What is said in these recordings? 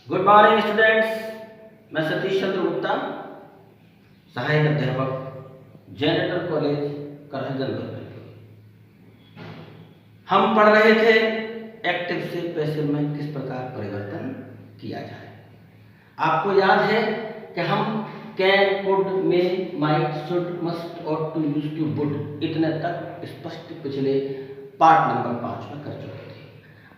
Good morning students, मैं सतीश चंद्र गुप्ता, सहायक अध्यापक जेनेटर कॉलेज करहजन। हम पढ़ रहे थे एक्टिव से पैसिव में किस प्रकार परिवर्तन किया जाए। आपको याद है कि हम can, could, may, might, should, must और टू, यूज टू, वुड इतने तक स्पष्ट पिछले पार्ट नंबर 5 में कर चुके थे।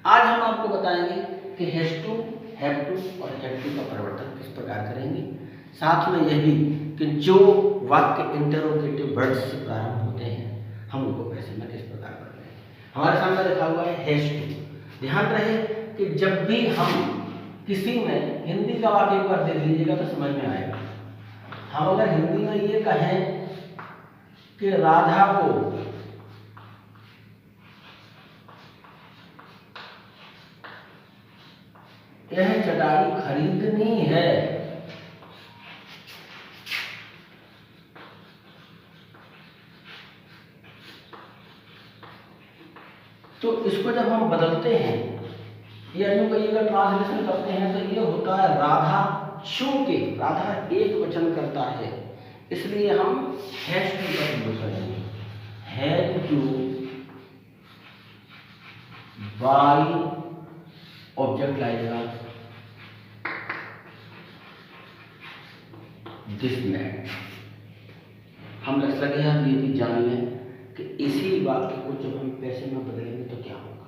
आज हम आपको बताएंगे कि हैज टू, हैव टू और हैव टू का परिवर्तन किस प्रकार करेंगे। साथ में यह भी कि जो वाक्य इंटरोगेटिव वर्ड्स से प्रारंभ होते हैं हम उनको पैसिव में किस प्रकार करते हैं। हमारे सामने लिखा हुआ है हैज टू। ध्यान रहे कि जब भी हम किसी में हिंदी का वाक्य एक बार देख लीजिएगा तो समझ में आएगा। हम अगर हिंदी में ये कहें कि राधा को यह चटाई खरीदनी है, तो इसको जब हम बदलते हैं या यूं कहिएगा ट्रांसलेशन करते हैं तो ये होता है राधा, चूंकि राधा एक वचन करता है इसलिए हम हैज टू का प्रयोग करेंगे। हैज टू बाय ऑब्जेक्ट लाएगा दिस मैन। हम लगे हैं ये भी जान लें कि इसी वाक्य को जब हम पैसिव में बदलेंगे तो क्या होगा।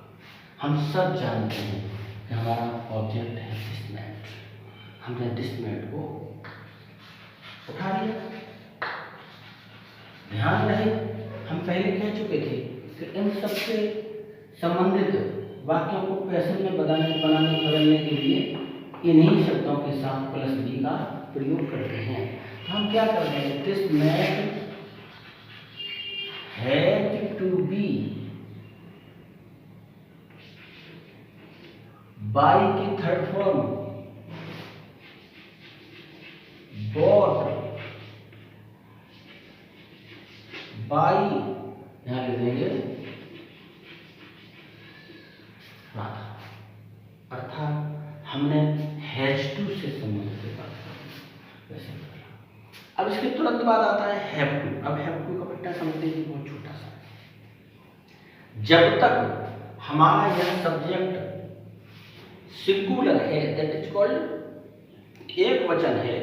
हम सब जानते हैं कि हमारा ऑब्जेक्ट है दिस मैन, हमने दिस मैन को उठा लिया। ध्यान रहे हम पहले कह चुके थे कि इन सबसे संबंधित वाक्यों को पैसिव में बदलने के लिए इन्हीं शब्दों के साथ प्लस बी का प्रयोग करते हैं। तो हम क्या कर रहे हैं, this man had to be buy की थर्ड फॉर्म बॉट बाय, यहां लिख देंगे राधा। अर्थात हमने हैज टू से संबंधित बात वैसे। अब इसके तुरंत बाद आता है हैव टू। अब हैव टू का पट्टा समझते हैं बहुत छोटा सा। जब तक हमारा यह सब्जेक्ट सिंगुलर है, दैट इज कॉल्ड एक वचन है,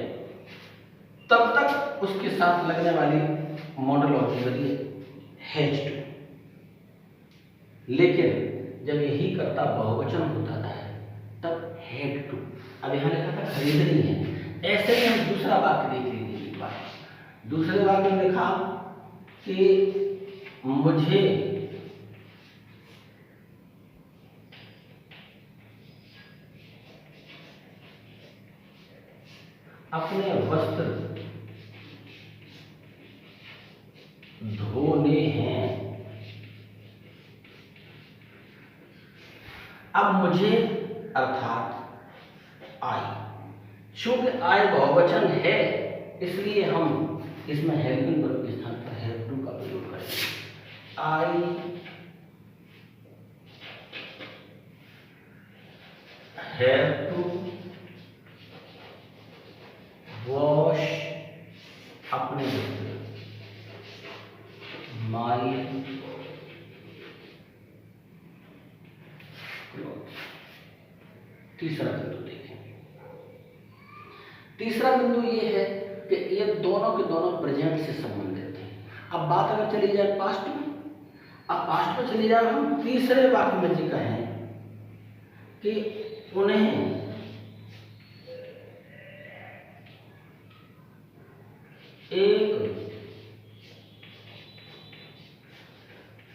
तब तक उसके साथ लगने वाली मॉडल ऑक्सिलरी हैज टू। लेकिन जब यही कर्ता बहुवचन होता है तब हैड टू। अब यहां लिखा था खरीदनी है, ऐसे ही हम दूसरा वाक्य देख लीजिए एक बार। दूसरे वाक्य में लिखा कि मुझे अपने वस्त्र धोने हैं। अब मुझे अर्थात आई, चूंकि आई बहुवचन है इसलिए हम इसमें हेल्पिंग वर्ब के स्थान पर हैव टू का प्रयोग करेंगे। आई हैव टू वॉश अपने वस्त्र, माई क्लॉथ। तीसरा बिंदु देखेंगे। तीसरा बिंदु ये है कि ये दोनों के दोनों प्रेजेंट से संबंधित हैं। अब बात अगर चली जाए पास्ट में, अब पास्ट में चली जाए हम तीसरे वाक्य में जी कहें कि उन्हें एक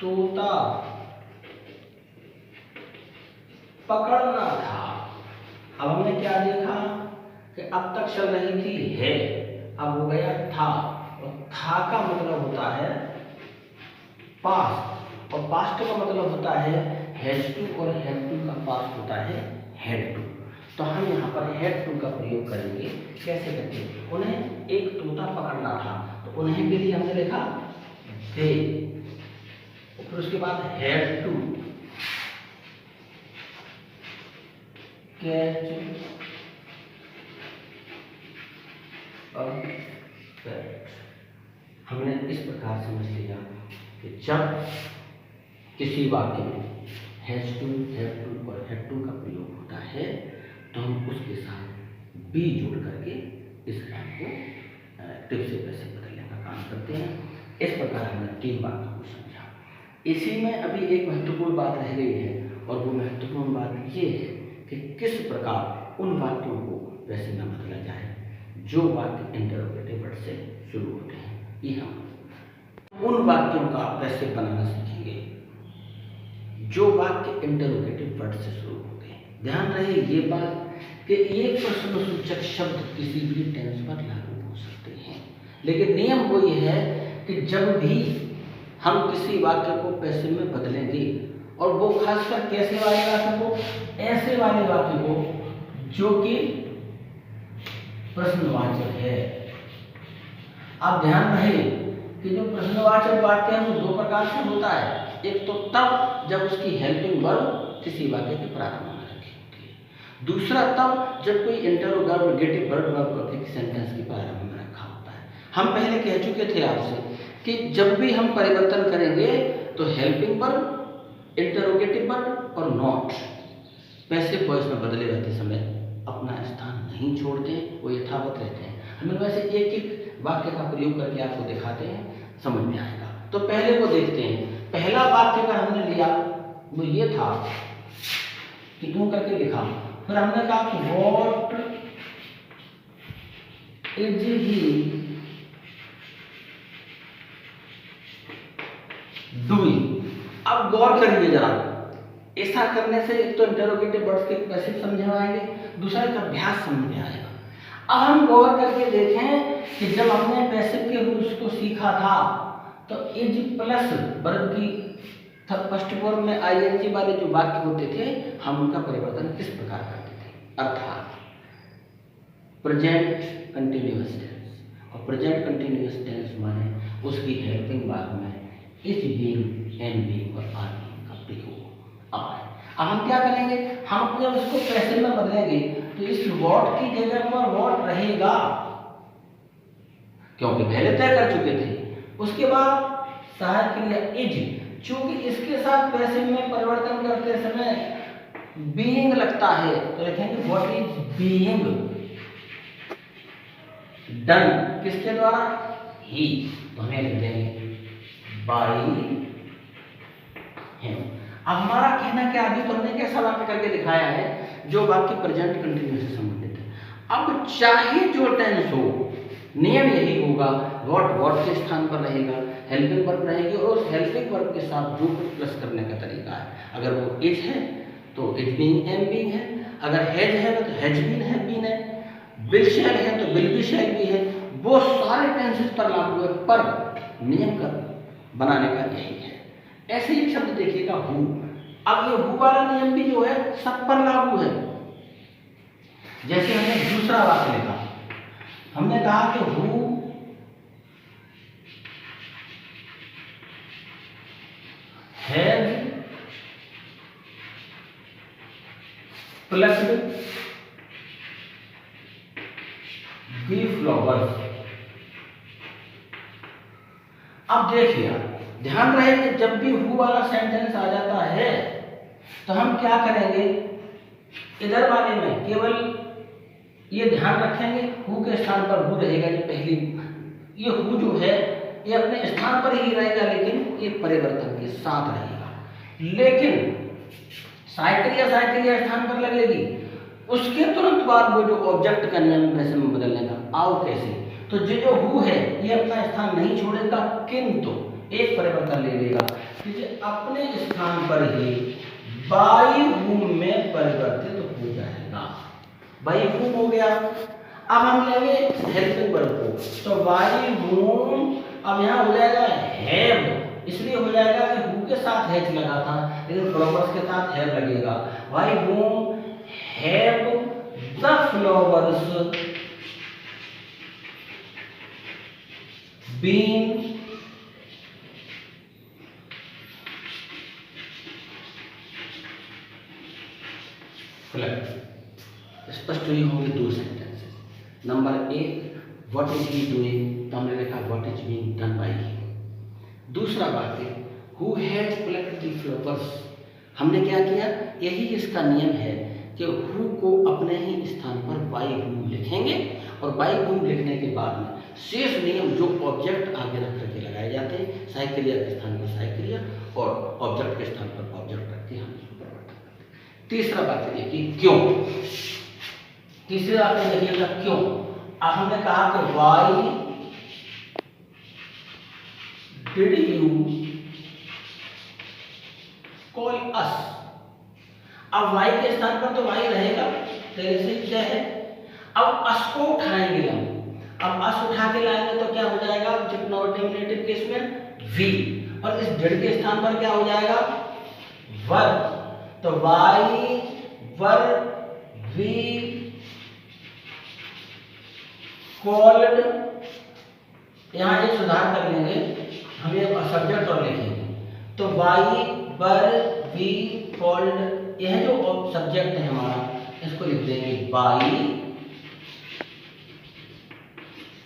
तोता पकड़ना था। अब हमने क्या देखा कि अब तक चल रही थी है, अब हो गया था, और था का मतलब होता है पास्ट और पास्ट का मतलब होता है हैज टू और हैव टू का पास्ट होता है हैड टू। तो हम यहाँ पर हैड टू का प्रयोग करेंगे। कैसे करते हैं, उन्हें एक तोता पकड़ना था तो उन्हें के लिए हमने लिखा दे, फिर उसके बाद हैड टू कैच अफेक्ट। हमने इस प्रकार समझ लिया कि जब किसी वाक्य में हैज टू, हैव टू और हैड टू का प्रयोग होता है तो हम उसके साथ बी जोड़ करके इस काम को एक्टिव से पैसिव बदलने का काम करते हैं। इस प्रकार हमने 3 बातों को समझा। इसी में अभी एक महत्वपूर्ण बात रह गई है और वो महत्वपूर्ण बात ये है कि किस प्रकार उन वाक्यों को पैसिव में बदला जाए जो वाक्य इंटरोगेटिव वर्ड से शुरू होते हैं। ये हम उन वाक्यों का पैसिव बनाना सीखेंगे जो वाक्य इंटरोगेटिव वर्ड से शुरू होते हैं। ध्यान रहे ये बात कि एक प्रश्नसूचक शब्द किसी भी टेंस पर लागू हो सकते हैं, लेकिन नियम वो ये है कि जब भी हम किसी वाक्य को पैसिव में बदलेंगे और वो खासकर कैसे वाले वाक्य को, ऐसे वाले वाक्य को जो कि प्रश्नवाचक है। आप ध्यान रहे कि जो प्रश्नवाचक वाक्य है वो 2 प्रकार से होता है। एक तो तब जब उसकी हेल्पिंग वर्ब किसी वाक्य के प्रारंभ में रखी होती है, दूसरा तब जब कोई इंटरोगेटिव वर्ब किसी सेंटेंस के प्रारंभ में रखा होता है। हम पहले कह चुके थे आपसे कि जब भी हम परिवर्तन करेंगे तो हेल्पिंग वर्ब, इंटरोगेटिव वर्ब और नॉट पैसिव वॉइस में बदले रहते समय अपना स्थान नहीं छोड़ते, वो यथावत रहते हैं। हम वैसे एक एक वाक्य का प्रयोग करके आपको दिखाते हैं, समझ में आएगा। तो पहले वो देखते हैं। पहला वाक्य अगर हमने लिया वो ये था कि क्यों करके लिखा, फिर हमने कहा कि व्हाट इज ही डूइंग। अब गौर करिए जरा, ऐसा करने से एक तो इंटरोगेटिव वर्ड्स के पैसिव समझ में आएंगे, दूसरा एक अभ्यास समझ में आएगा। अब हम गौर करके देखें कि जब हमने पैसिव के रूल्स को सीखा था तो इज प्लस वर्ब की फर्स्ट फॉर्म में आईएनजी वाले जो वाक्य होते थे हम उनका परिवर्तन किस प्रकार करते थे, अर्थात प्रेजेंट कंटिन्यूअस टेंस। और प्रेजेंट कंटिन्यूअस टेंस माने उसकी हेल्पिंग वर्ब में इज बीइंग, एम बीइंग और आर बीइंग का प्रयोग। अब हम क्या करेंगे, हम जब इसको पैसिव में बदलेंगे तो इस व्हाट की जगह पर व्हाट रहेगा, क्योंकि पहले तय कर चुके थे। उसके बाद सहायक क्रिया इज, चूंकि इसके साथ पैसिव में परिवर्तन करते समय बीइंग लगता है तो लिखेंगे व्हाट इज बीइंग डन, किसके द्वारा, ही। तो हमें लिख देंगे बाय हिम। अब हमारा कहना क्या, अभी तो हमने कैसा वाक्य करके दिखाया है जो वाक्य प्रेजेंट कंटिन्यूअस से संबंधित है। अब चाहे जो टेंस हो, नियम यही होगा, व्हाट के स्थान पर रहेगा, हेल्पिंग वर्ब रहेगी और उस हेल्पिंग वर्ब के साथ जो कुछ प्लस करने का तरीका है। अगर वो इज है तो इज बीइंग, एम बीइंग है। अगर हैज है तो हैज बीन, है बीन है। विल शैल है तो विल बी, शैल बी है। वो सारे टेंसेस पर लागू है, पर नियम का बनाने का यही है। ऐसे ही शब्द देखिएगा हु। अब ये हु वाला नियम भी जो है सब पर लागू है। जैसे हमने दूसरा वाक्य लिखा, हमने कहा कि who has plucked the flowers. अब देखिए, ध्यान रहे कि जब भी हु वाला सेंटेंस आ जाता है तो हम क्या करेंगे, इधर वाले में केवल ये ध्यान रखेंगे हु के स्थान पर हु रहेगा। ये पहली, ये हु जो है ये अपने स्थान पर ही रहेगा, लेकिन ये परिवर्तन के साथ रहेगा। लेकिन साइक्रिया स्थान पर लगेगी, उसके तुरंत बाद वो जो ऑब्जेक्ट का नियम वैसे में बदलने का। आओ कैसे, तो जो हु है ये अपना स्थान नहीं छोड़ेगा, किंतु एक परिवर्तन ले लेगा कि ये अपने स्थान पर ही बाई हूम में परिवर्तित हो जाएगा। बाई हूम हो गया। अब हम लेंगे हेल्पिंग वर्ब को, तो बाई हूम अब यहाँ हो जाएगा हैव, इसलिए हो जाएगा कि हु के साथ हैज लगा था, लेकिन फ्लावर्स के साथ हैव लगेगा। By whom have the flowers been plucked. स्पष्ट हुई होंगे 2 sentences. Number 1, what is he doing, तो हमने लिखा what is being done by him. दूसरा वाक्य who has plucked the flowers, हमने क्या किया, यही इसका नियम है कि हु को अपने ही स्थान पर बाय हुम लिखेंगे और बाय हुम लिखने के बाद में शेष नियम जो ऑब्जेक्ट आगे रख करके लगाए जाते हैं, सहायक क्रिया के स्थान पर सहायक क्रिया और ऑब्जेक्ट के स्थान पर ऑब्जेक्ट रख के हम इसको परिवर्तन करते हैं। तीसरा वाक्य देखिए क्यों, तीसरे वाक्य देखिएगा क्यों। अब हमने कहा कि वाई डिड यू कॉल अस, अब वाई के स्थान पर तो वाई रहेगा, तेरे से क्या है, अब अस को उठाएंगे हम, अब अस उठा के लाएंगे तो क्या हो जाएगा, जितना नॉमिनेटिव केस में वी, और इस डिड के स्थान पर क्या हो जाएगा, वर, तो वाई वर वी कॉल्ड, यहां एक सुधार कर लेंगे, हम ये सब्जेक्ट और लिखेंगे, तो वाई वर वी कॉल्ड, यह जो सब्जेक्ट है हमारा, इसको लिख देंगे बाई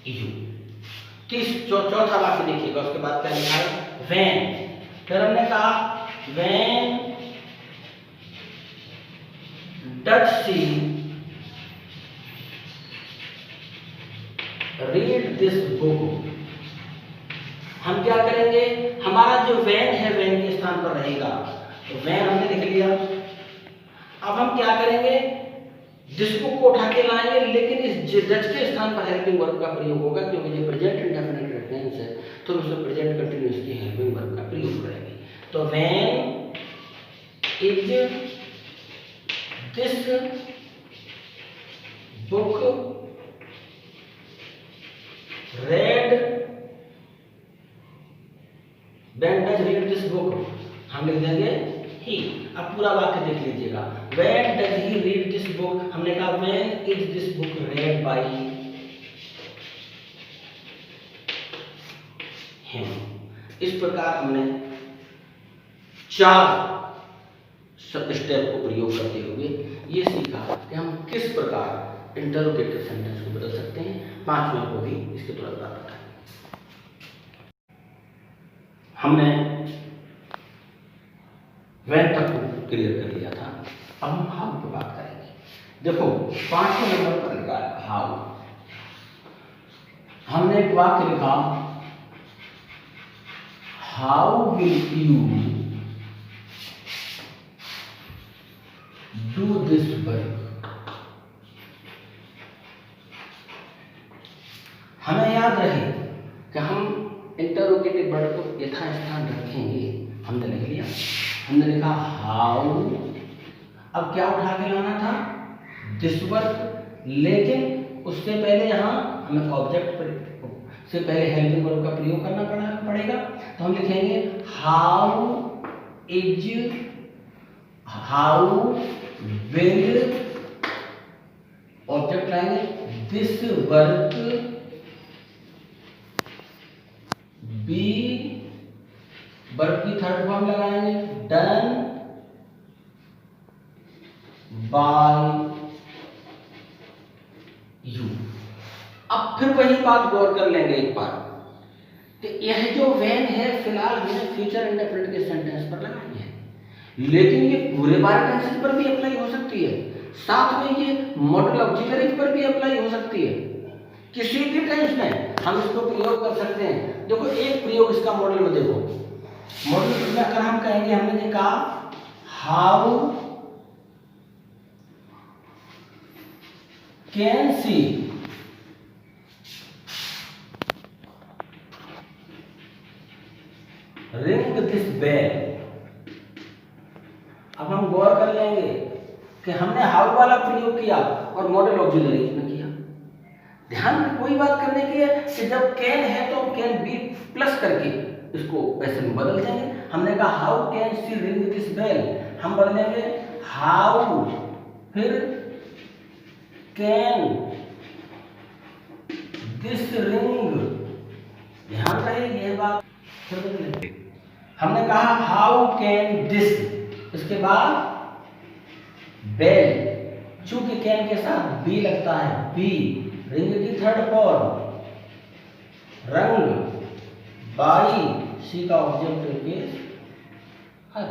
यू। चौथा वाक्य देखिएगा, उसके बाद क्या लिखा है, व्हेन, फिर हमने कहा when does she read this book, हम क्या करेंगे, हमारा जो वैन है वैन के स्थान पर रहेगा, तो वैन हमने लिख लिया। अब हम क्या करेंगे, दिस बुक को उठा के लाएंगे, लेकिन इस डज के स्थान पर हेल्पिंग वर्ब का प्रयोग होगा, क्योंकि ये प्रेजेंट इंडेफिनिट टेंस है, तो उसमें प्रेजेंट कंटीन्यूअस की हेल्पिंग वर्ब का प्रयोग करेंगे। तो when is this book read, when does read this book, हम लिख देंगे ही। अब पूरा वाक्य देख लीजिएगा, when does he read this book, हमने कहा when is this book read by him. इस प्रकार हमने 4 स्टेप को प्रयोग करते हुए ये सीखा कि हम किस प्रकार इंटरोगेटिव सेंटेंस को बदल सकते हैं। 5वें को भी इसके तुरंत बाद बताएंगे। हमने वैन तक को क्लियर कर लिया था, अब हम हाउ पर बात करेंगे। देखो 5वें नंबर पर लिखा है हाउ, हमने एक वाक्य लिखा, how will you do this work, हमें याद रहे कि हम इंटरोगेटिव वर्ड को यथास्थान रखेंगे, हमने लिख लिया, हमने लिखा हाउ, अब क्या उठा के लाना था, दिस वर्क, लेकिन उससे पहले यहाँ हमें ऑब्जेक्ट से पहले हेल्पिंग वर्ब का प्रयोग करना पड़ेगा, तो हम लिखेंगे how is, how will, object लाएंगे दिस वर्क बी, वर्ब की थर्ड फॉर्म लगाएंगे डन बाय यू। अब फिर वही बात गौर कर लेंगे एक बार कि यह जो वैन है फिलहाल हमने फ्यूचर इंडेफिनिट के सेंटेंस पर लगाई है, लेकिन ये पूरे बारे टेंसेस पर भी अप्लाई हो सकती है, साथ में ये मॉडल ऑक्सिलरी पर भी अप्लाई हो सकती है, किसी भी टेंस में हम इसको प्रयोग कर सकते हैं। देखो एक प्रयोग इसका मॉडल में देखो, मॉडल में अगर हम कहेंगे, हमने ये कहा how can she ring this bell, अब हम गौर कर लेंगे कि हमने हाउ वाला प्रयोग किया और मॉडल ऑक्सिलरी में किया। ध्यान में कोई बात करने की है कि जब कैन है तो कैन बी प्लस करके इसको वैसे में बदल देंगे। हमने कहा how can she ring this bell, हम बदलेंगे हाउ फिर कैन दिस रिंग, ध्यान रहे यह बात, फिर बदलेंगे। हमने कहा हाउ कैन दिस, इसके बाद बेल, चूंकि कैन के साथ बी लगता है, बी रिंग की थर्ड फॉर्म रंग, बाई सी का ऑब्जेक्टिव केस हर।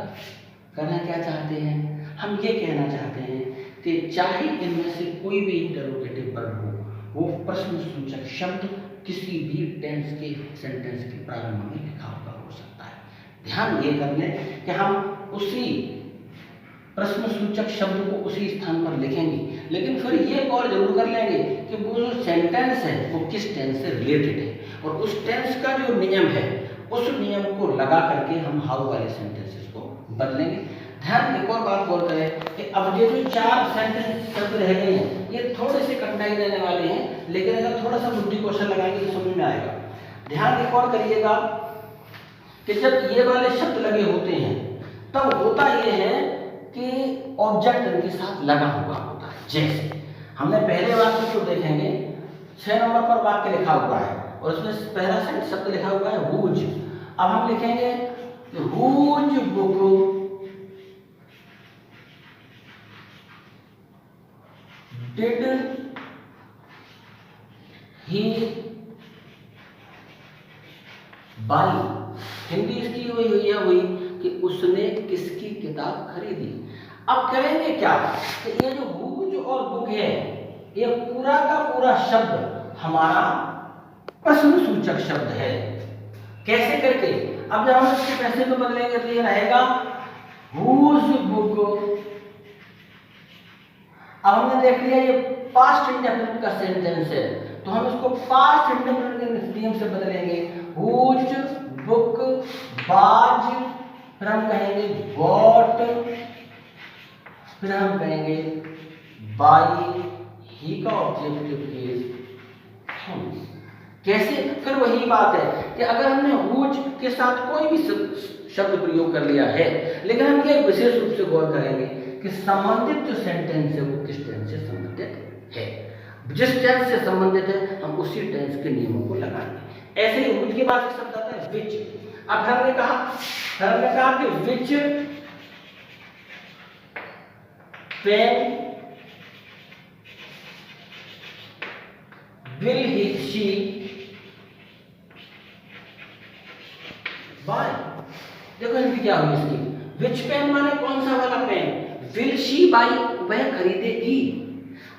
करना क्या चाहते हैं, हम ये कहना चाहते हैं कि चाहे इनमें से कोई भी इंटरोगेटिव वर्ब हो, वो प्रश्नसूचक शब्द किसी भी टेंस के सेंटेंस के प्रारंभ में लिखा हुआ हो सकता है। ध्यान ये कर लें कि हम उसी प्रश्नसूचक शब्द को उसी स्थान पर लिखेंगे, लेकिन फिर ये गौर जरूर कर लेंगे कि वो जो सेंटेंस है वो किस टेंस से रिलेटेड है, और उस टेंस का जो नियम है उस नियम को लगा करके हम हाउ वाले सेंटेंसेस को बदलेंगे। ध्यान एक और बात गौर करें कि अब ये जो 4 सेंटेंस शब्द रह गए हैं ये थोड़े से कठिनाई देने वाले हैं, लेकिन अगर थोड़ा सा बुद्धि कौशल लगाएंगे तो समझ में आएगा। ध्यान एक और करिएगा कि जब ये वाले शब्द लगे होते हैं तब होता ये है कि ऑब्जेक्ट इनके साथ लगा हुआ होता है। जैसे हमने पहले वाक्य को देखेंगे, 6 नंबर पर वाक्य लिखा हुआ है और उसमें पहला शब्द लिखा हुआ है हुज। अब हम लिखेंगे whose book did he buy. Hindi इसकी हुई कि उसने किसकी किताब खरीदी। अब करेंगे क्या कि ये जो हुज और बुक है ये पूरा का पूरा शब्द हमारा प्रश्नसूचक शब्द है। कैसे करके, अब जब हम इसके पैसे में बदलेंगे तो ये रहेगा हुज बुक। अब हमने देख लिया ये पास्ट इंडेफिनिट का सेंटेंस है, तो हम इसको पास्ट इंडेफिनिट के नियम से बदलेंगे। हुज बुक बाज, फिर हम कहेंगे गॉट, फिर हम कहेंगे बाई ही का ऑब्जेक्टिव केस हम। कैसे, फिर वही बात है कि अगर हमने हुज के साथ कोई भी शब्द प्रयोग कर लिया है, लेकिन हम ये विशेष रूप से गौर करेंगे कि संबंधित जो सेंटेंस है वो किस टेंस से संबंधित है। जिस टेंस से संबंधित है हम उसी टेंस के नियमों को लगाएंगे। ऐसे ही हुज के बाद एक शब्द आता है विच। अब हमने कहा कि which pen will he she buy. देखो इनकी क्या हुई इसकी, विच पेन माने कौन सा वाला पेन, विल शी बाई वह खरीदेगी।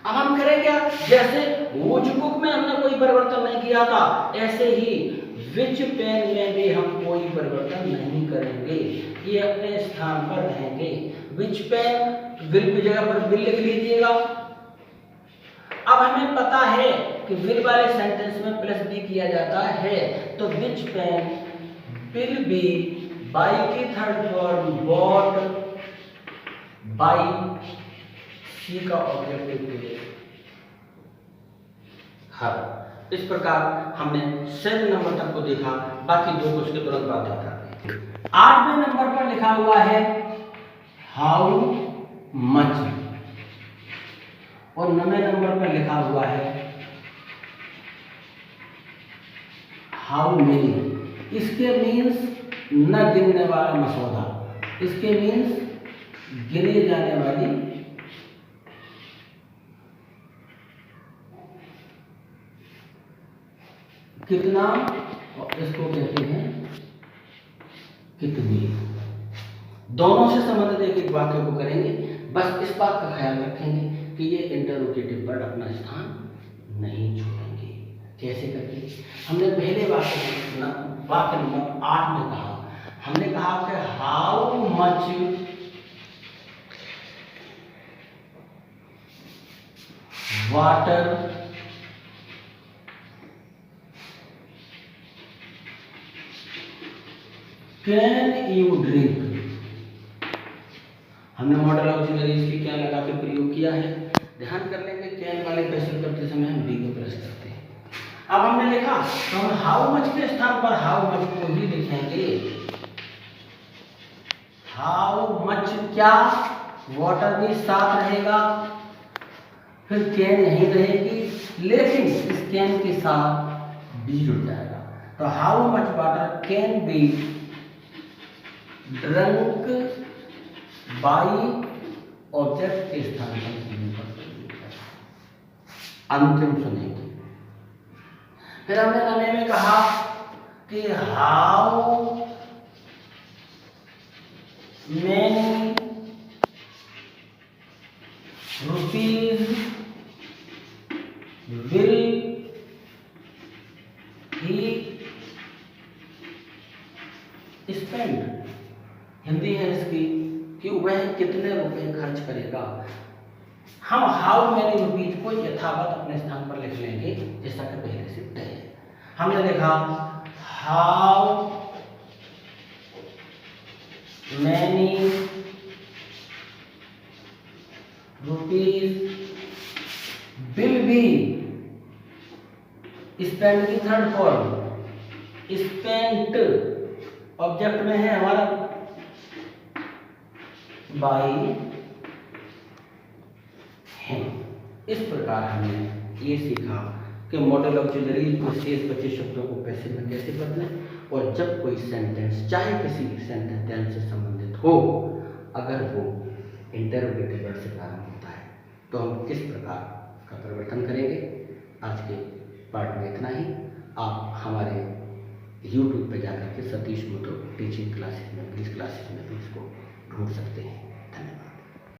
अब हम करें क्या, जैसे हुज बुक में हमने कोई परिवर्तन नहीं किया था, ऐसे ही विच पेन में भी हम कोई परिवर्तन नहीं करेंगे, ये अपने स्थान पर रहेंगे। विच पेन विल की जगह पर विल लिख लीजिएगा। अब हमें पता है कि विल वाले सेंटेंस में प्लस बी किया जाता है, तो विच पेन विल बी बाई की थर्ड फॉर्म बॉट बाई सी का ऑब्जेक्टिव हर। इस प्रकार हमने 7 नंबर तक को देखा, बाकी 2 को उसके तुरंत बाद देखा। 8वें नंबर पर लिखा हुआ है हाउ मच, और 9वें नंबर पर लिखा हुआ है हाउ मेनी। इसके मीन्स न गिनने वाला मसौदा, इसके मीन्स गिने जाने वाली कितना, और इसको कहते हैं कितनी। दोनों से संबंधित एक एक वाक्य को करेंगे। बस इस बात का ख्याल रखेंगे कि ये इंटरोगेटिव वर्ड अपना स्थान नहीं छोड़ेंगे। कैसे करके, हमने पहले वाक्य नंबर 8 में कहा, हमने कहा कि how much water can you drink. हमने मॉडल ऑक्सिलरी इसकी क्या लगा के प्रयोग किया है। ध्यान कर लेंगे कैन वाले क्वेश्चन करते समय हम बी को प्रेस करते हैं। अब हमने लिखा तो हम हाउ मच के स्थान पर हाउ मच को ही लिखेंगे। हाउ मच क्या, वाटर भी साथ रहेगा, फिर कैन नहीं रहेगी, लेकिन इस कैन के साथ बी जुड़ जाएगा। तो how much water can be drunk by object के स्थान पर अंतिम सुनेंगे। फिर हमने नवे में कहा कि how many rupees will he spend. Hindi है इसकी कि वह कितने रुपए खर्च करेगा। हम हाउ मैनी रुपीज को यथावत अपने स्थान पर लिख लेंगे जैसा कि पहले से तय है। हमने लिखा how many rupees will be spend की थर्ड फॉर्म स्पेंट ऑब्जेक्ट में है हमारा बाई हिम। इस प्रकार हमने ये सीखा कि मॉडल ऑक्सिलरीज में शेष बचे शब्दों को पैसिव में कैसे बदलें, और जब कोई सेंटेंस चाहे किसी सेंटेंस से संबंधित हो, अगर वो इंटरोगेटिव वर्ड से प्रारंभ होता है तो हम किस प्रकार का परिवर्तन करेंगे। आज के पार्ट में इतना ही। आप हमारे YouTube पे जाकर के सतीश मोटो टीचिंग क्लासेस में, इंग्लिश क्लासेस में भी इसको ढूंढ सकते हैं। धन्यवाद।